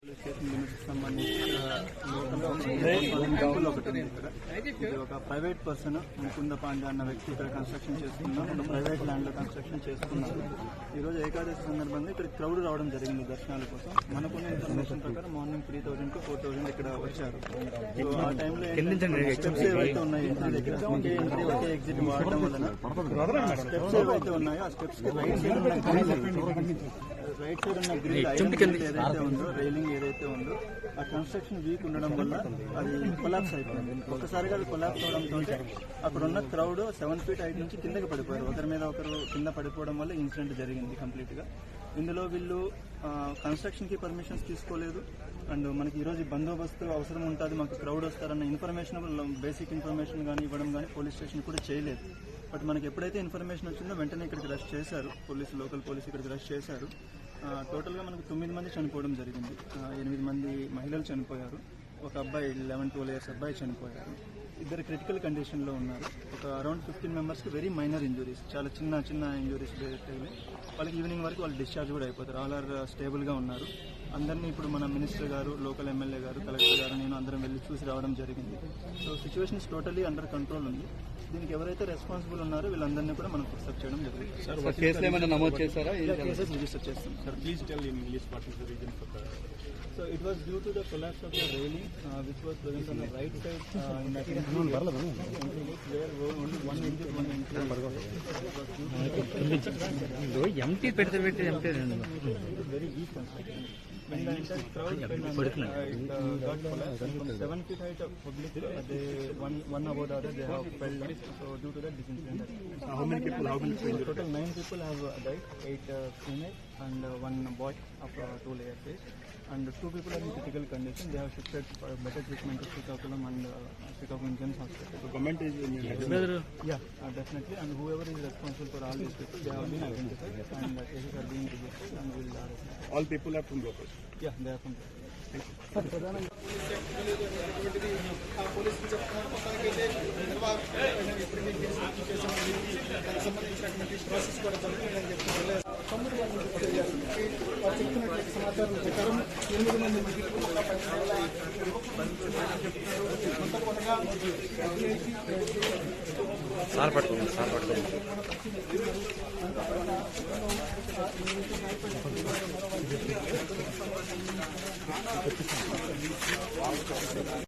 ఇది ఒక private person Mukunda Pandey అన్న వ్యక్తి ఇక్కడ కన్స్ట్రక్షన్ చేస్తున్నాం. ప్రైవేట్ ల్యాండ్ లో కన్స్ట్రక్షన్ చేస్తున్నారు. ఈ రోజు ఏకాదశి సందర్భంగా ఇక్కడ క్రౌడ్ రావడం జరిగింది దర్శనాల కోసం. మనకున్న ఇన్ఫర్మేషన్ ప్రకారం మార్నింగ్ 3000 to 4000 ఇక్కడ వచ్చారు. ఆ టైంలో స్టెప్స్ ఏవైతే ఉన్నాయో ఎంట్రీ దగ్గర ఒకే ఎంట్రీ ఒకే ఎగ్జిట్ వాడడం వలన స్టెప్స్ ఏవైతే ఉన్నాయో ఆ స్టెప్స్ కి రైట్ సైడ్ ఉన్న గ్రిల్ ఏదైతే ఉందో రైలింగ్ ఏదైతే ఉందో ఆ కన్స్ట్రక్షన్ వీక్ ఉండడం వల్ల అది కొలాప్స్ అయిపోయింది. ఒక్కసారిగా అది కొలాప్స్ అవడంతో అక్కడ ఉన్న క్రౌడ్ 7 feet హైట్ నుంచి కిందకి పడిపోయారు. ఒకరి మీద ఒకరు కింద పడిపోవడం వల్ల ఇన్సిడెంట్ జరిగింది కంప్లీట్ గా. ఇందులో వీళ్ళు కన్స్ట్రక్షన్ కి పర్మిషన్స్ తీసుకోలేదు. అండ్ మనకి ఈరోజు బందోబస్తు అవసరం ఉంటుంది, మాకు క్రౌడ్ వస్తారన్న ఇన్ఫర్మేషన్ బేసిక్ ఇన్ఫర్మేషన్ కానీ ఇవ్వడం కానీ పోలీస్ స్టేషన్ కూడా చేయలేదు. బట్ మనకి ఎప్పుడైతే ఇన్ఫర్మేషన్ వచ్చిందో వెంటనే ఇక్కడికి రష్ చేశారు లోకల్ పోలీసు ఇక్కడికి రష్ చేశారు. టోటల్గా మనకు 9 మంది చనిపోవడం జరిగింది. 8 మంది మహిళలు చనిపోయారు. ఒక అబ్బాయి 11-12 years అబ్బాయి చనిపోయారు. ఇద్దరు క్రిటికల్ కండిషన్లో ఉన్నారు. ఒక around 15 members very minor injuries, చాలా చిన్న ఇంజురీస్ తగిలి వాళ్ళకి ఈవినింగ్ వరకు వాళ్ళు డిశ్చార్జ్ కూడా అయిపోతారు. ఆల్ ఆర్ స్టేబుల్గా ఉన్నారు. అందరినీ ఇప్పుడు మన మినిస్టర్ గారు, లోకల్ ఎమ్మెల్యే గారు, కలెక్టర్ గారు, నేను అందరం వెళ్ళి చూసి రావడం జరిగింది. So situations totally under control ఉంది. దీనికి ఎవరైతే రెస్పాన్సిబుల్ ఉన్నారో వీళ్ళందరినీ కూడా మనం ఫిక్సప్ చేయడం జరిగింది. కేసెస్ రిజిస్టర్ చేస్తాం sir. Please tell in English what is the reason for that. So it was due to the collapse of the railing which was present on the right side in that entry where only one exit, one entry. empty very weak construction. When the entire crowd got collapsed from 7 feet height of public, they one above the other they have fell down. So due to that this incident. How many people Total 9 people have died, 8 female and 1 boy of 2 layers age. And 2 people are in critical condition. They have shifted for better treatment to Srikakulam and Srikakulam General Hospital. The government is in Yeah, definitely. And whoever is responsible for all these people, they have been identified and cases are being registered and will arrest. all people are from local. Yeah, they are from there. సమాచారం ప్రకారం 8 మంది sir పట్టుకోండి